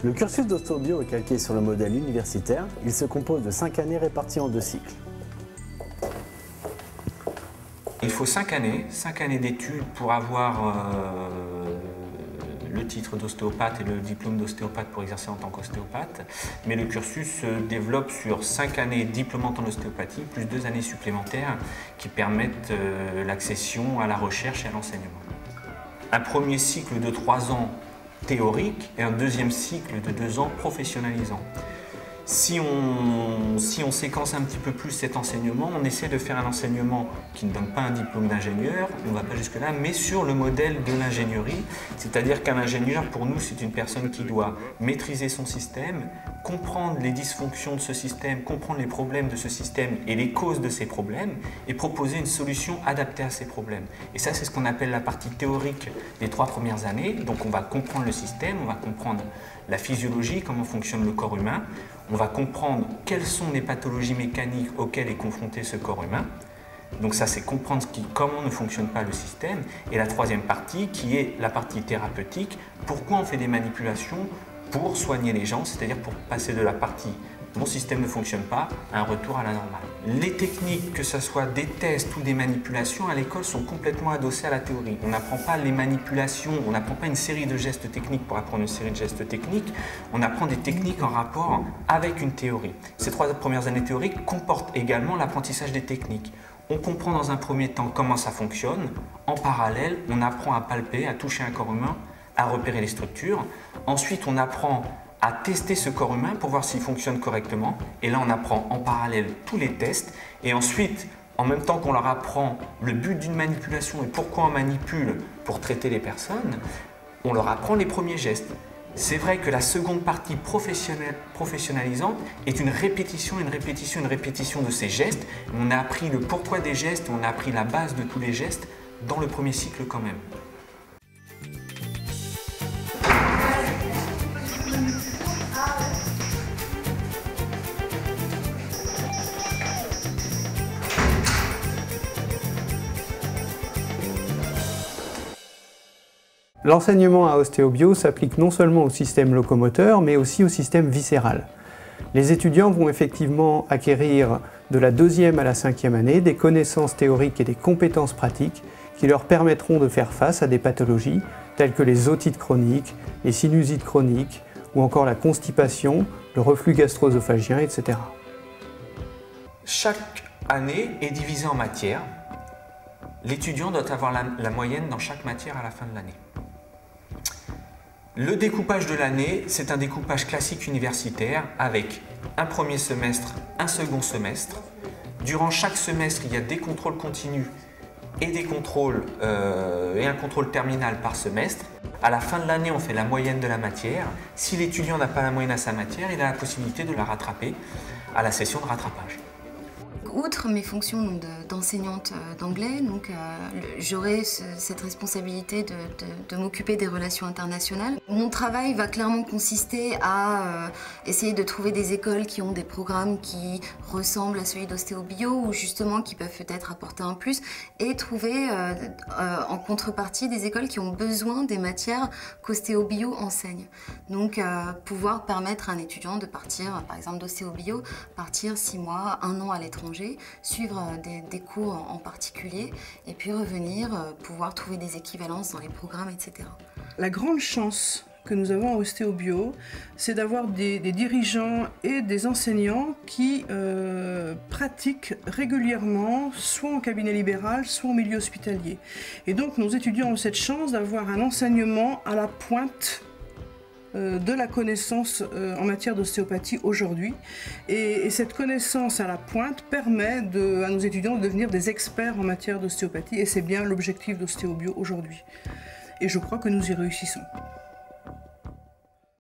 Le cursus d'ostéobio est calqué sur le modèle universitaire. Il se compose de 5 années réparties en 2 cycles. Il faut 5 années d'études pour avoir le titre d'ostéopathe et le diplôme d'ostéopathe pour exercer en tant qu'ostéopathe. Mais le cursus se développe sur 5 années diplômantes en ostéopathie, plus 2 années supplémentaires qui permettent l'accession à la recherche et à l'enseignement. Un premier cycle de 3 ans théorique et un deuxième cycle de 2 ans professionnalisant. Si on séquence un petit peu plus cet enseignement, on essaie de faire un enseignement qui ne donne pas un diplôme d'ingénieur, on ne va pas jusque-là, mais sur le modèle de l'ingénierie. C'est-à-dire qu'un ingénieur, pour nous, c'est une personne qui doit maîtriser son système, comprendre les dysfonctions de ce système, comprendre les problèmes de ce système et les causes de ces problèmes, et proposer une solution adaptée à ces problèmes. Et ça, c'est ce qu'on appelle la partie théorique des 3 premières années. Donc on va comprendre le système, on va comprendre la physiologie, comment fonctionne le corps humain, on va comprendre quelles sont les pathologies mécaniques auxquelles est confronté ce corps humain. Donc ça, c'est comprendre comment ne fonctionne pas le système. Et la troisième partie, qui est la partie thérapeutique, pourquoi on fait des manipulations pour soigner les gens, c'est-à-dire pour passer de la partie mon système ne fonctionne pas à un retour à la normale. Les techniques, que ce soit des tests ou des manipulations, à l'école sont complètement adossées à la théorie. On n'apprend pas les manipulations, on n'apprend pas une série de gestes techniques pour apprendre une série de gestes techniques, on apprend des techniques en rapport avec une théorie. Ces 3 premières années théoriques comportent également l'apprentissage des techniques. On comprend dans un premier temps comment ça fonctionne. En parallèle, on apprend à palper, à toucher un corps humain, à repérer les structures. Ensuite, on apprend à tester ce corps humain pour voir s'il fonctionne correctement. Et là, on apprend en parallèle tous les tests. Et ensuite, en même temps qu'on leur apprend le but d'une manipulation et pourquoi on manipule pour traiter les personnes, on leur apprend les premiers gestes. C'est vrai que la seconde partie professionnalisante est une répétition de ces gestes. On a appris le pourquoi des gestes, on a appris la base de tous les gestes dans le premier cycle quand même. L'enseignement à ostéobio s'applique non seulement au système locomoteur, mais aussi au système viscéral. Les étudiants vont effectivement acquérir de la 2e à la 5e année des connaissances théoriques et des compétences pratiques qui leur permettront de faire face à des pathologies telles que les otites chroniques, les sinusites chroniques ou encore la constipation, le reflux gastro-œsophagien, etc. Chaque année est divisée en matières. L'étudiant doit avoir la moyenne dans chaque matière à la fin de l'année. Le découpage de l'année, c'est un découpage classique universitaire avec un premier semestre, un second semestre. Durant chaque semestre, il y a des contrôles continus et des contrôles et un contrôle terminal par semestre. À la fin de l'année, on fait la moyenne de la matière. Si l'étudiant n'a pas la moyenne à sa matière, il a la possibilité de la rattraper à la session de rattrapage. Outre mes fonctions d'enseignante d'anglais, j'aurai cette responsabilité de m'occuper des relations internationales. Mon travail va clairement consister à essayer de trouver des écoles qui ont des programmes qui ressemblent à celui d'ostéobio ou justement qui peuvent peut-être apporter un plus et trouver en contrepartie des écoles qui ont besoin des matières qu'ostéobio enseigne. Donc pouvoir permettre à un étudiant de partir, par exemple d'ostéobio, partir 6 mois, 1 an à l'étranger, suivre des cours en particulier et puis revenir, pouvoir trouver des équivalences dans les programmes, etc. La grande chance que nous avons en ostéobio, c'est d'avoir des dirigeants et des enseignants qui pratiquent régulièrement, soit en cabinet libéral, soit en milieu hospitalier. Et donc nos étudiants ont cette chance d'avoir un enseignement à la pointe de la connaissance en matière d'ostéopathie aujourd'hui. Et cette connaissance à la pointe permet à nos étudiants de devenir des experts en matière d'ostéopathie et c'est bien l'objectif d'ostéobio aujourd'hui. Et je crois que nous y réussissons.